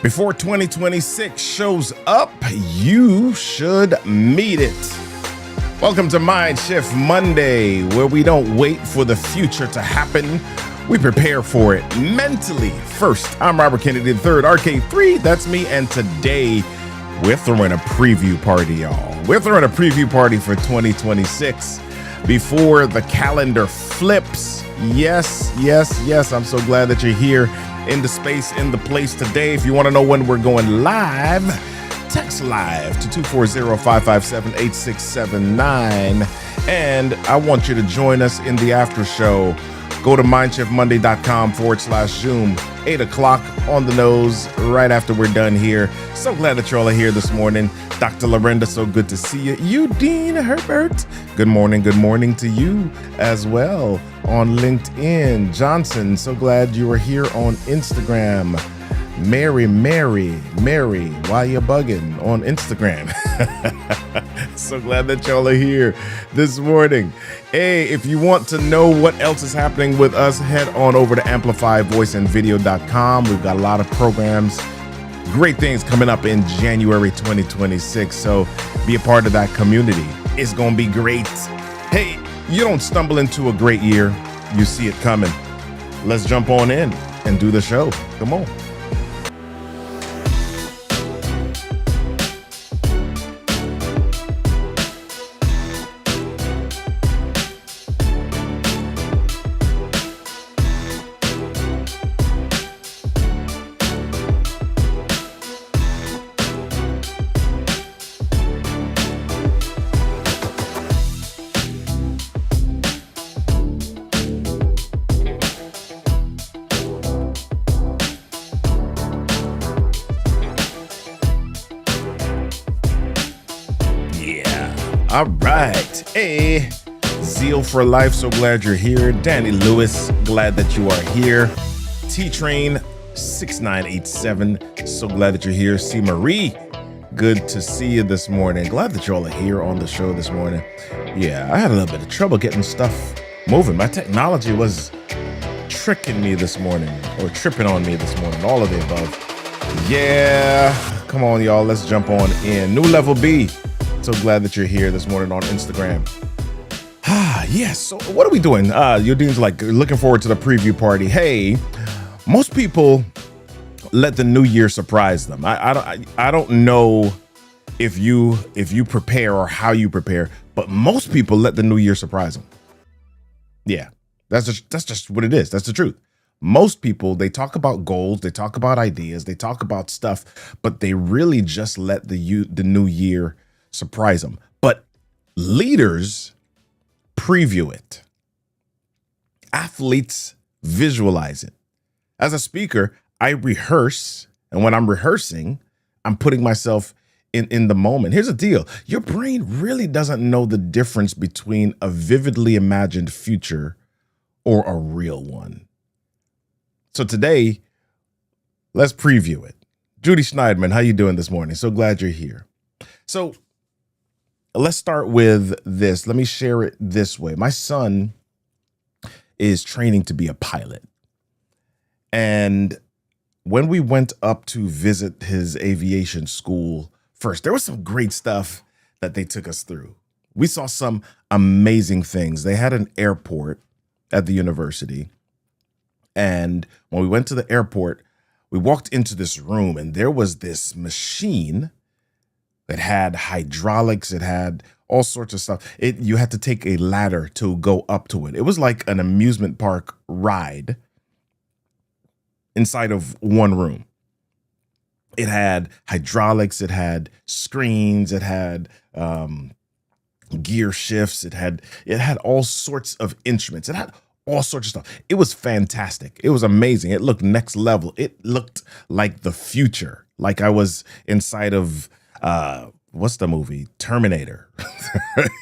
Before 2026 shows up, you should meet it. Welcome to MINDSHiFT Monday, where we don't wait for the future to happen. We prepare for it mentally first. I'm Robert Kennedy III, RK3, that's me, and today we're throwing a preview party, y'all. We're throwing a preview party for 2026 before the calendar flips. Yes, I'm so glad that you're here in the space, in the place today. If you want to know when we're going live, text live to 240-557-8679. And I want you to join us in the Aftershow. Go to MINDSHiftMonday.com/Zoom, 8 o'clock on the nose, right after we're done here. So glad that you all are here this morning. Dr. Lorinda, so good to see you. Eugene Herbert, good morning to you as well on LinkedIn. Johnson, so glad you are here on Instagram. Mary, why you bugging on Instagram? So glad that y'all are here this morning. Hey, if you want to know what else is happening with us, head on over to amplifyvoiceandvideo.com. We've got a lot of programs, great things coming up in January 2026. So be a part of that community. It's going to be great. Hey, you don't stumble into a great year. You see it coming. Let's jump on in and do the show. Come on. All right. Hey, Zeal for Life, so glad you're here. Danny Lewis, glad that you are here. T-Train 6987, so glad that you're here. C. Marie, good to see you this morning. Glad that you all are here on the show this morning. Yeah, I had a little bit of trouble getting stuff moving. My technology was tricking me this morning, or tripping on me this morning, all of the above. Yeah, come on, y'all, let's jump on in. New Level B. So glad that you're here this morning on Instagram. Yes. So what are we doing? Eugene's like looking forward to the preview party. Hey, most people let the new year surprise them. I don't know if you prepare or how you prepare, but most people let the new year surprise them. Yeah, that's just what it is. That's the truth. Most people, they talk about goals, they talk about ideas, they talk about stuff, but they really just let the new year surprise them. But leaders preview it. Athletes visualize it. As a speaker, I rehearse, and when I'm rehearsing, I'm putting myself in the moment. Here's the deal. Your brain really doesn't know the difference between a vividly imagined future or a real one. So today, let's preview it. Judy Schneidman, how you doing this morning? So glad you're here. So let's start with this. Let me share it this way. My son is training to be a pilot. And when we went up to visit his aviation school first, there was some great stuff that they took us through. We saw some amazing things. They had an airport at the university. And when we went to the airport, we walked into this room and there was this machine. It had hydraulics. It had all sorts of stuff. You had to take a ladder to go up to it. It was like an amusement park ride inside of one room. It had hydraulics. It had screens. It had gear shifts. It had all sorts of instruments. It had all sorts of stuff. It was fantastic. It was amazing. It looked next level. It looked like the future. Like I was inside of what's the movie? Terminator.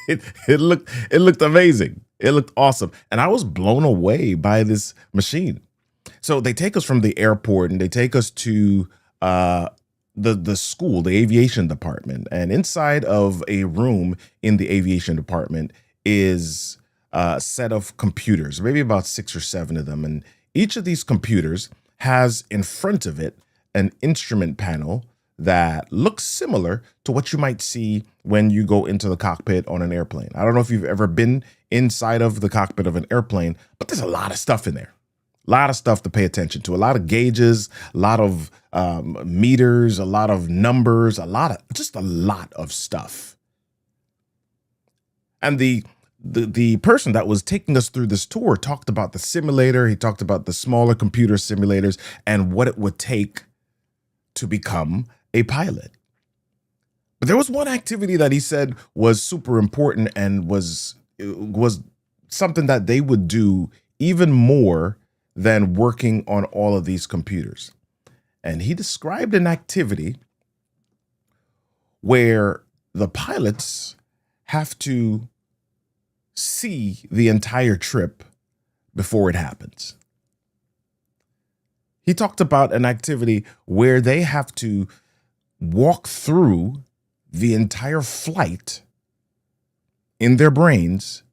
It looked amazing. It looked awesome. And I was blown away by this machine. So they take us from the airport and they take us to the school, the aviation department. And inside of a room in the aviation department is a set of computers, maybe about 6 or 7 of them. And each of these computers has in front of it an instrument panel that looks similar to what you might see when you go into the cockpit on an airplane. I don't know if you've ever been inside of the cockpit of an airplane, but there's a lot of stuff in there. A lot of stuff to pay attention to, a lot of gauges, a lot of meters, a lot of numbers, a lot of stuff. And the person that was taking us through this tour talked about the simulator. He talked about the smaller computer simulators and what it would take to become a pilot. But there was one activity that he said was super important and was something that they would do even more than working on all of these computers. And he described an activity where the pilots have to see the entire trip before it happens. He talked about an activity where they have to walk through the entire flight in their brains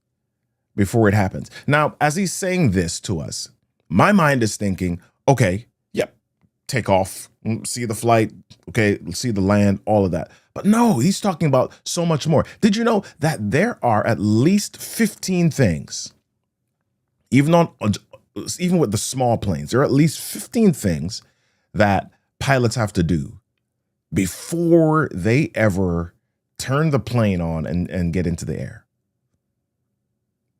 before it happens. Now, as he's saying this to us, my mind is thinking, okay, yep, take off, see the flight, okay, see the land, all of that. But no, he's talking about so much more. Did you know that there are at least 15 things, even with the small planes, there are at least 15 things that pilots have to do before they ever turn the plane on and get into the air?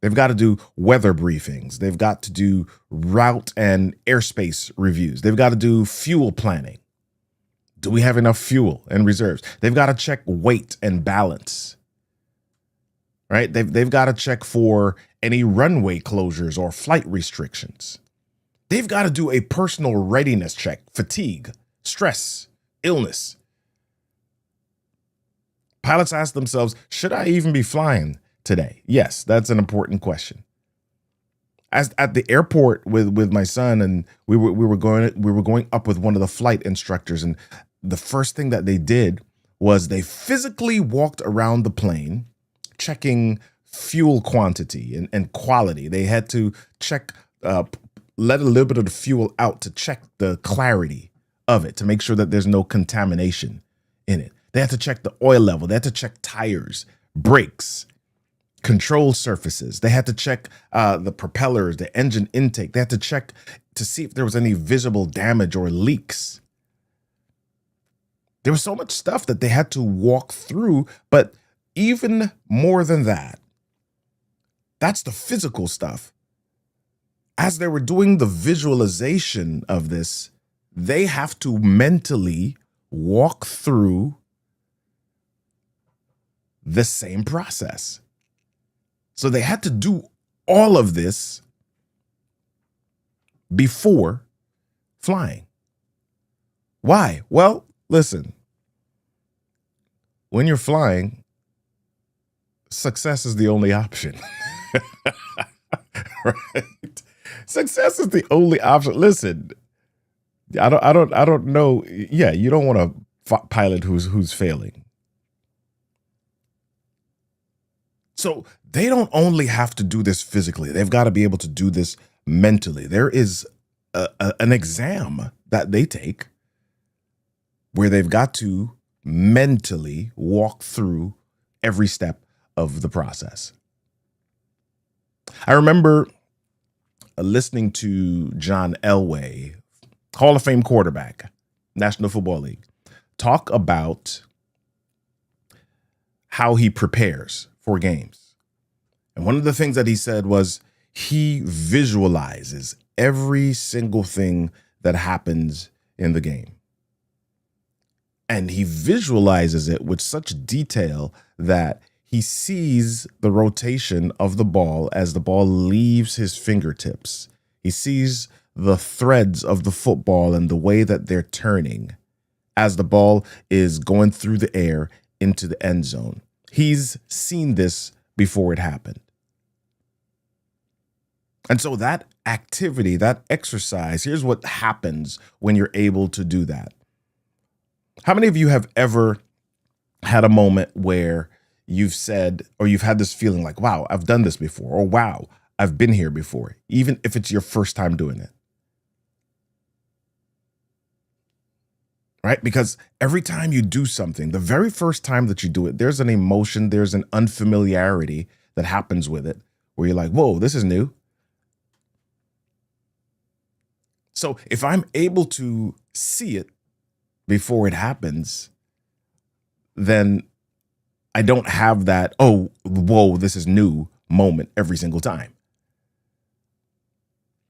They've got to do weather briefings. They've got to do route and airspace reviews. They've got to do fuel planning. Do we have enough fuel and reserves? They've got to check weight and balance, right? They've got to check for any runway closures or flight restrictions. They've got to do a personal readiness check, fatigue, stress, illness. Pilots ask themselves, should I even be flying today? Yes, that's an important question. As at the airport with my son, and we were going up with one of the flight instructors, and the first thing that they did was they physically walked around the plane, checking fuel quantity and quality. They had to check, let a little bit of the fuel out to check the clarity of it, to make sure that there's no contamination in it. They had to check the oil level. They had to check tires, brakes, control surfaces. They had to check the propellers, the engine intake. They had to check to see if there was any visible damage or leaks. There was so much stuff that they had to walk through, but even more than that, that's the physical stuff. As they were doing the visualization of this, they have to mentally walk through the same process. So they had to do all of this before flying. Why? Well, listen, when you're flying, success is the only option. Right? Success is the only option. Listen, I don't know. Yeah, you don't want a pilot who's failing. So they don't only have to do this physically. They've got to be able to do this mentally. There is an exam that they take where they've got to mentally walk through every step of the process. I remember listening to John Elway, Hall of Fame quarterback, National Football League, talk about how he prepares for games. And one of the things that he said was he visualizes every single thing that happens in the game. And he visualizes it with such detail that he sees the rotation of the ball as the ball leaves his fingertips. He sees the threads of the football and the way that they're turning as the ball is going through the air into the end zone. He's seen this before it happened. And so that activity, that exercise, here's what happens when you're able to do that. How many of you have ever had a moment where you've said, or you've had this feeling like, wow, I've done this before, or wow, I've been here before, even if it's your first time doing it? right? Because every time you do something, the very first time that you do it, there's an emotion, there's an unfamiliarity that happens with it where you're like, whoa, this is new. So if I'm able to see it before it happens, then I don't have that, oh, whoa, this is new moment every single time.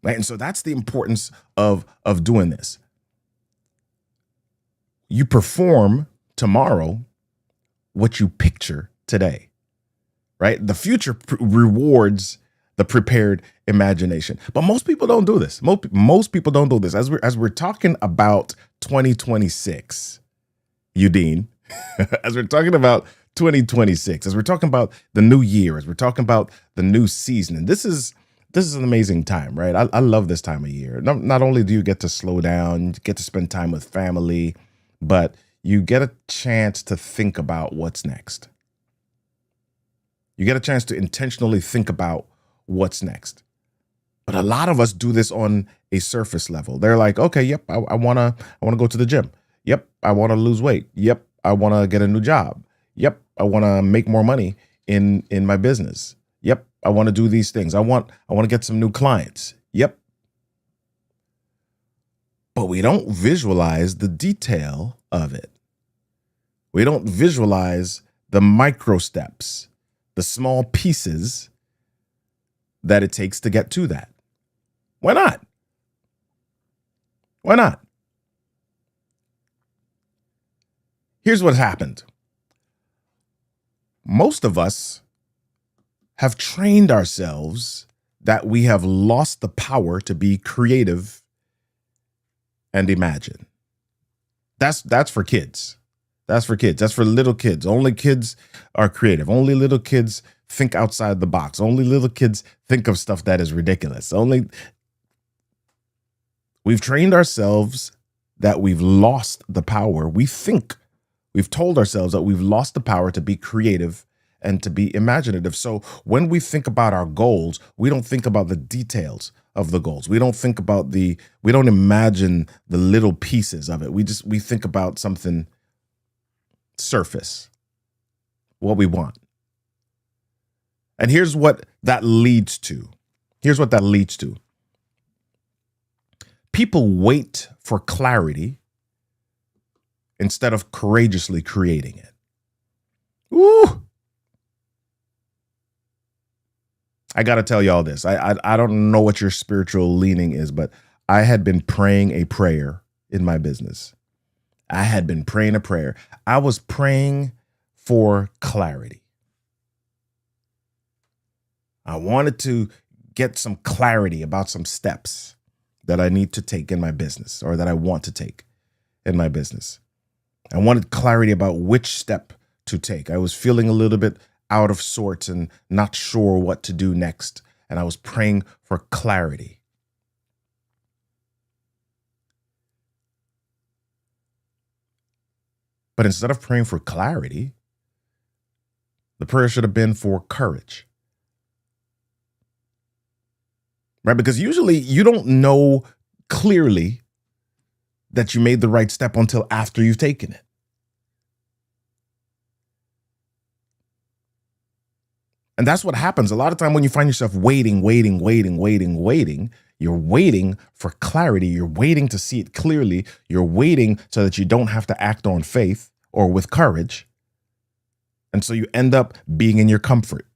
Right? And so that's the importance of doing this. You perform tomorrow what you picture today, right? The future rewards the prepared imagination. But most people don't do this. Most people don't do this. As we're talking about 2026, Udine, as we're talking about 2026, as we're talking about the new year, as we're talking about the new season, and this is an amazing time, right? I love this time of year. Not only do you get to slow down, you get to spend time with family, but you get a chance to think about what's next. You get a chance to intentionally think about what's next. But a lot of us do this on a surface level. They're like, okay, yep, I wanna go to the gym. Yep, I wanna lose weight. Yep, I wanna get a new job. Yep, I wanna make more money in my business. Yep, I wanna do these things. I wanna get some new clients. Yep. But we don't visualize the detail of it. We don't visualize the micro steps, the small pieces that it takes to get to that. Why not? Why not? Here's what happened. Most of us have trained ourselves that we have lost the power to be creative and imagine. That's for kids. That's for kids. That's for little kids. Only kids are creative. Only little kids think outside the box. Only little kids think of stuff that is ridiculous. We've trained ourselves that we've lost the power. We've told ourselves that we've lost the power to be creative and to be imaginative. So when we think about our goals, we don't think about the details of the goals. We don't imagine the little pieces of it. We think about something surface, what we want. And here's what that leads to. People wait for clarity instead of courageously creating it. Ooh. I got to tell y'all this. I don't know what your spiritual leaning is, but I had been praying a prayer in my business. I had been praying a prayer. I was praying for clarity. I wanted to get some clarity about some steps that I need to take in my business, or that I want to take in my business. I wanted clarity about which step to take. I was feeling a little bit out of sorts and not sure what to do next. And I was praying for clarity. But instead of praying for clarity, the prayer should have been for courage. Right? Because usually you don't know clearly that you made the right step until after you've taken it. And that's what happens a lot of time when you find yourself waiting, you're waiting for clarity. You're waiting to see it clearly. You're waiting so that you don't have to act on faith or with courage. And so you end up being in your comfort.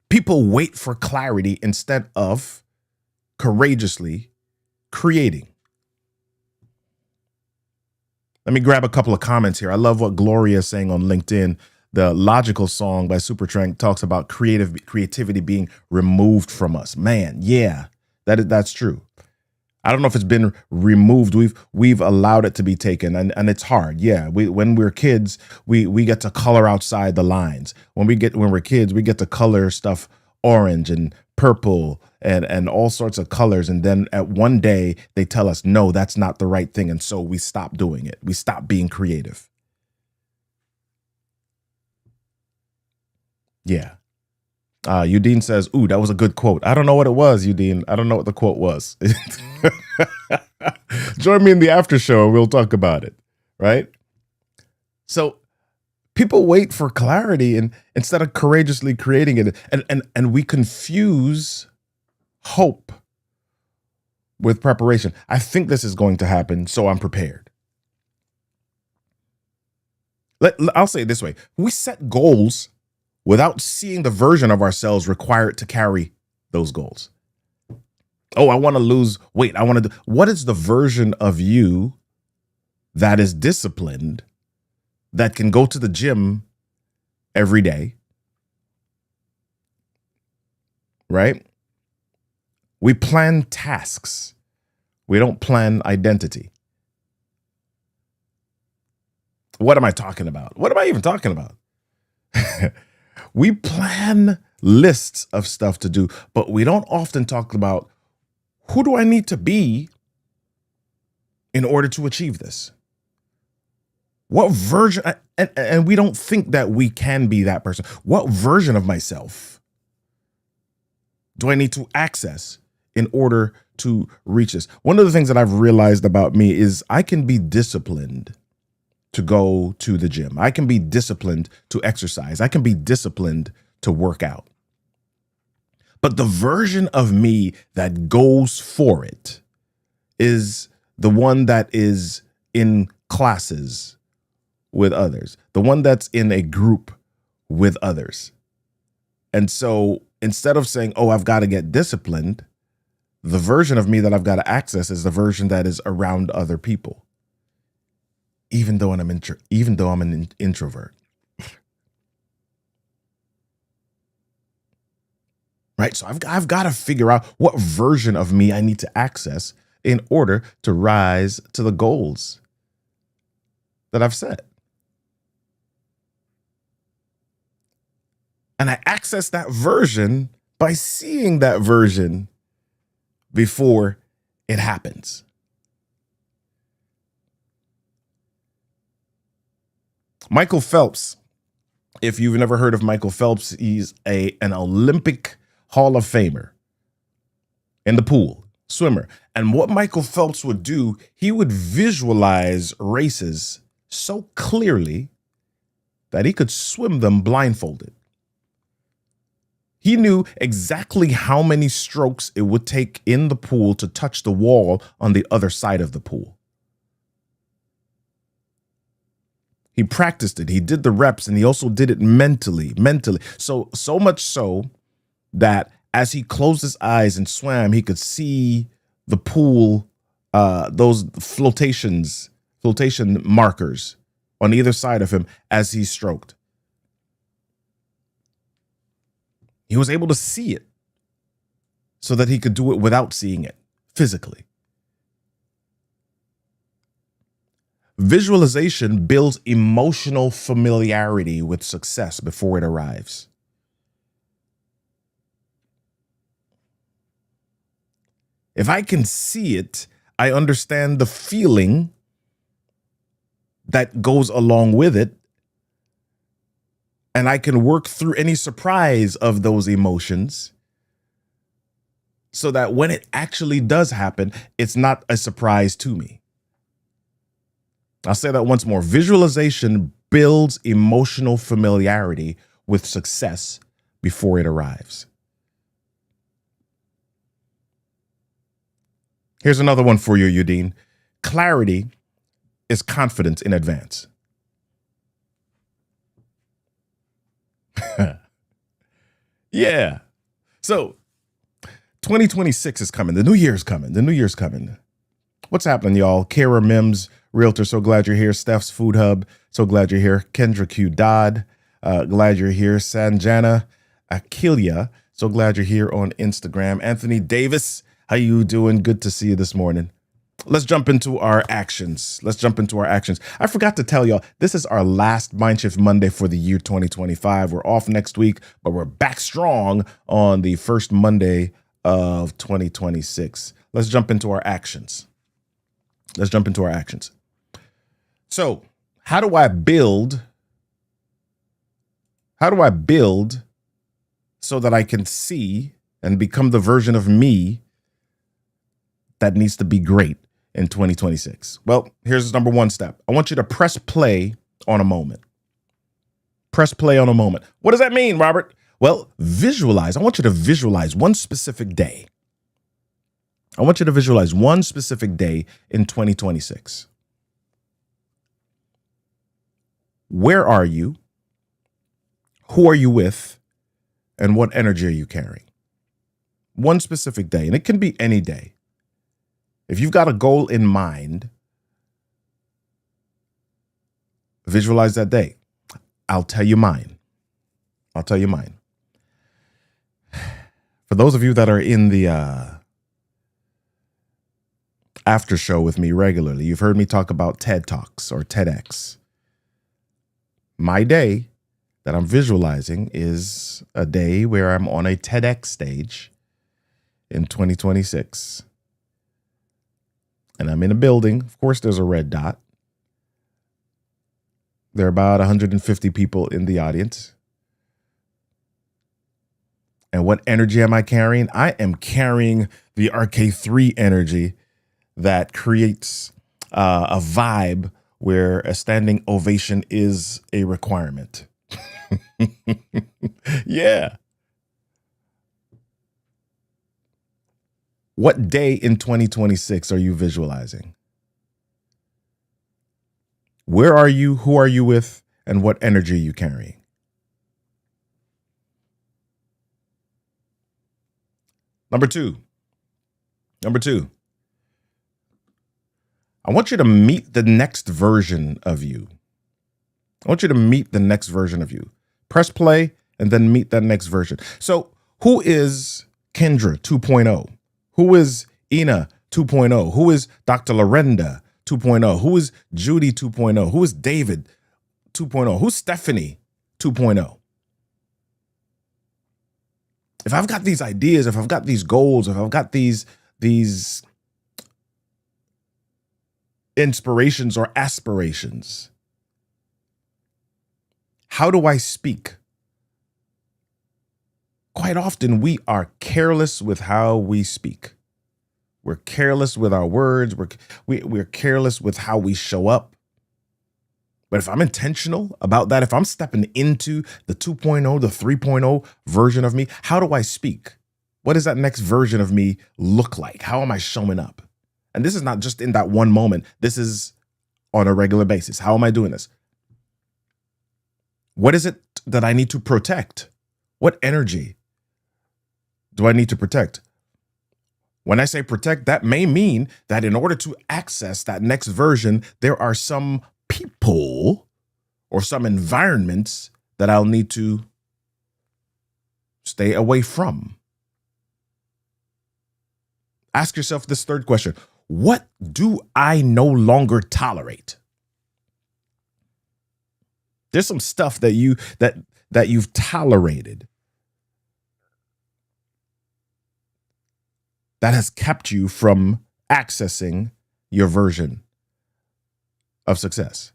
People wait for clarity instead of courageously creating. Let me grab a couple of comments here. I love what Gloria is saying on LinkedIn. The Logical song by Supertramp talks about creativity being removed from us. Man, yeah, that's true. I don't know if it's been removed. We've allowed it to be taken, and it's hard. Yeah, when we're kids, we get to color outside the lines. When we're kids, we get to color stuff orange and purple and all sorts of colors. And then at one day they tell us, no, that's not the right thing, and so we stop doing it. We stop being creative. Yeah. Udine says, ooh, that was a good quote. I don't know what it was, Udine. I don't know what the quote was. Join me in the after show and we'll talk about it, right? So people wait for clarity and instead of courageously creating it, and we confuse hope with preparation. I think this is going to happen, so I'm prepared. I'll say it this way. We set goals without seeing the version of ourselves required to carry those goals. Oh, I want to lose weight. What is the version of you that is disciplined, that can go to the gym every day, right? We plan tasks. We don't plan identity. What am I talking about? What am I even talking about? We plan lists of stuff to do, but we don't often talk about who do I need to be in order to achieve this? What version, and we don't think that we can be that person. What version of myself do I need to access in order to reach this? One of the things that I've realized about me is I can be disciplined to go to the gym. I can be disciplined to exercise. I can be disciplined to work out. But the version of me that goes for it is the one that is in classes with others, the one that's in a group with others. And so instead of saying, oh, I've got to get disciplined, the version of me that I've got to access is the version that is around other people, even though I'm an introvert. Right? So I've got to figure out what version of me I need to access in order to rise to the goals that I've set. And I access that version by seeing that version before it happens. Michael Phelps, if you've never heard of Michael Phelps, he's an Olympic Hall of Famer in the pool, swimmer. And what Michael Phelps would do, he would visualize races so clearly that he could swim them blindfolded. He knew exactly how many strokes it would take in the pool to touch the wall on the other side of the pool. He practiced it. He did the reps, and he also did it mentally. So much so that as he closed his eyes and swam, he could see the pool, those flotation markers on either side of him as he stroked. He was able to see it so that he could do it without seeing it physically. Visualization builds emotional familiarity with success before it arrives. If I can see it, I understand the feeling that goes along with it, and I can work through any surprise of those emotions so that when it actually does happen, it's not a surprise to me. I'll say that once more. Visualization builds emotional familiarity with success before it arrives. Here's another one for you, Udine. Clarity is confidence in advance. Yeah. So 2026 is coming. The new year's coming. What's happening, y'all? Kara Mims, Realtor, so glad you're here. Steph's Food Hub, so glad you're here. Kendra Q. Dodd, glad you're here. Sanjana Akilia, so glad you're here on Instagram. Anthony Davis, how you doing? Good to see you this morning. Let's jump into our actions. I forgot to tell y'all, this is our last MindShift Monday for the year 2025. We're off next week, but we're back strong on the first Monday of 2026. Let's jump into our actions. So, how do I build so that I can see and become the version of me that needs to be great in 2026? Well, here's number one step. I want you to press play on a moment. Press play on a moment. What does that mean, Robert? Well, visualize. I want you to visualize one specific day. I want you to visualize one specific day in 2026. Where are you? Who are you with? And what energy are you carrying? One specific day, and it can be any day. If you've got a goal in mind, visualize that day. I'll tell you mine. For those of you that are in the after show with me regularly, you've heard me talk about TED Talks or TEDx. My day that I'm visualizing is a day where I'm on a TEDx stage in 2026. And I'm in a building. Of course, there's a red dot. There are about 150 people in the audience. And what energy am I carrying? I am carrying the RK3 energy that creates a vibe where a standing ovation is a requirement. Yeah. What day in 2026 are you visualizing? Where are you? Who are you with? And what energy are you carrying? Number two. I want you to meet the next version of you. Press play and then meet that next version. So who is Kendra 2.0? Who is Ina 2.0? Who is Dr. Lorenda 2.0? Who is Judy 2.0? Who is David 2.0? Who's Stephanie 2.0? If I've got these ideas, if I've got these goals, if I've got these inspirations or aspirations, how do I speak? Quite often we are careless with how we speak. We're careless with our words. We're careless with how we show up. But if I'm intentional about that, if I'm stepping into the 2.0, the 3.0 version of me, how do I speak? What does that next version of me look like? How am I showing up? And this is not just in that one moment. This is on a regular basis. How am I doing this? What is it that I need to protect? What energy do I need to protect? When I say protect, that may mean that in order to access that next version, there are some people or some environments that I'll need to stay away from. Ask yourself this third question. What do I no longer tolerate? There's some stuff that you've tolerated that has kept you from accessing your version of success.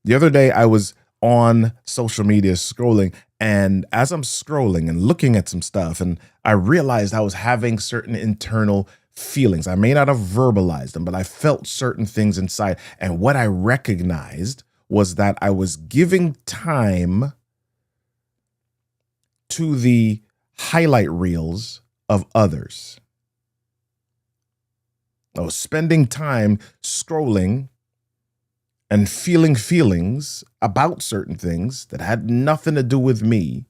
The other day, I was on social media scrolling, and as I'm scrolling and looking at some stuff, and I realized I was having certain internal feelings. I may not have verbalized them, but I felt certain things inside. And what I recognized was that I was giving time to the highlight reels of others. I was spending time scrolling and feeling feelings about certain things that had nothing to do with me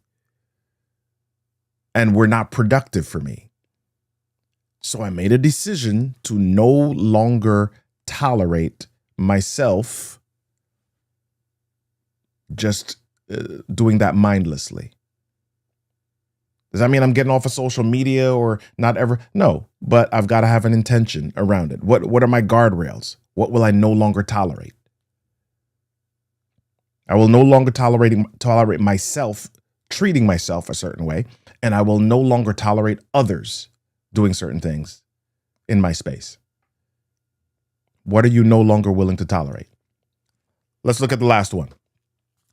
and were not productive for me. So I made a decision to no longer tolerate myself just doing that mindlessly. Does that mean I'm getting off of social media or not ever? No, but I've got to have an intention around it. What are my guardrails? What will I no longer tolerate? I will no longer tolerate myself treating myself a certain way, and I will no longer tolerate others doing certain things in my space. What are you no longer willing to tolerate? Let's look at the last one.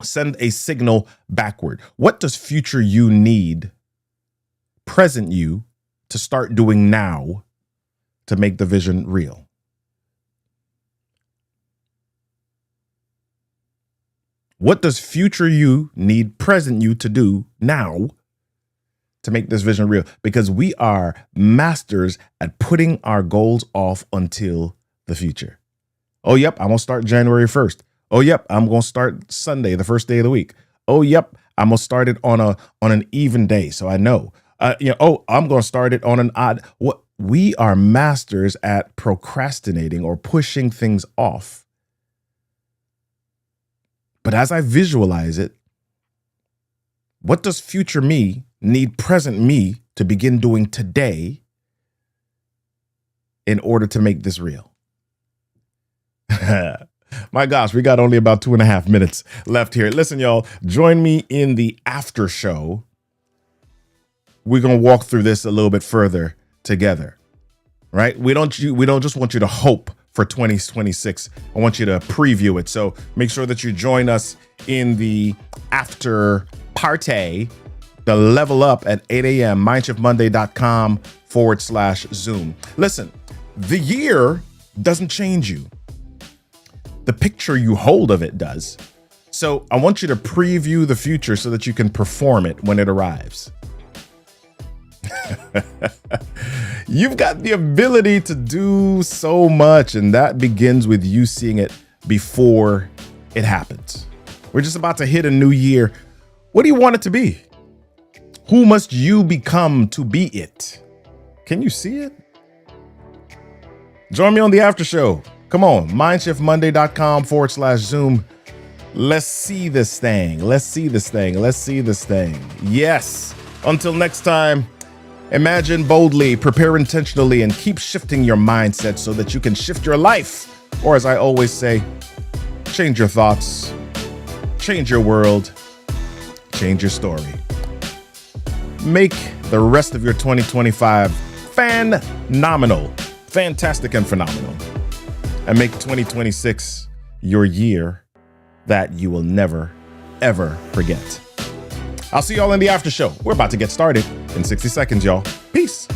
Send a signal backward. What does future you need present you to start doing now to make the vision real? What does future you need present you to do now to make this vision real? Because we are masters at putting our goals off until the future. Oh, yep, I'm going to start January 1st. Oh, yep, I'm going to start Sunday, the first day of the week. Oh, yep, I'm going to start it on an even day, so I know. Oh, I'm going to start it on an odd. What we are masters at procrastinating or pushing things off. But as I visualize it, what does future me need present me to begin doing today in order to make this real? My gosh, we got only about 2.5 minutes left here. Listen, y'all, join me in the after show. We're going to walk through this a little bit further together, right? We don't just want you to hope for 2026. I want you to preview it. So make sure that you join us in the after party, the level up at 8 a.m., MINDSHiFTMonday.com/Zoom. Listen, the year doesn't change you. The picture you hold of it does. So I want you to preview the future so that you can perform it when it arrives. You've got the ability to do so much, and that begins with you seeing it before it happens. We're just about to hit a new year. What do you want it to be? Who must you become to be it? Can you see it? Join me on the after show. Come on, MINDSHiFTMonday.com/Zoom. Let's see this thing. Let's see this thing. Let's see this thing. Yes. Until next time, imagine boldly, prepare intentionally, and keep shifting your mindset so that you can shift your life. Or as I always say, change your thoughts, change your world, change your story. Make the rest of your 2025 phenomenal, fantastic and phenomenal. And make 2026 your year that you will never, ever forget. I'll see y'all in the after show. We're about to get started in 60 seconds, y'all. Peace.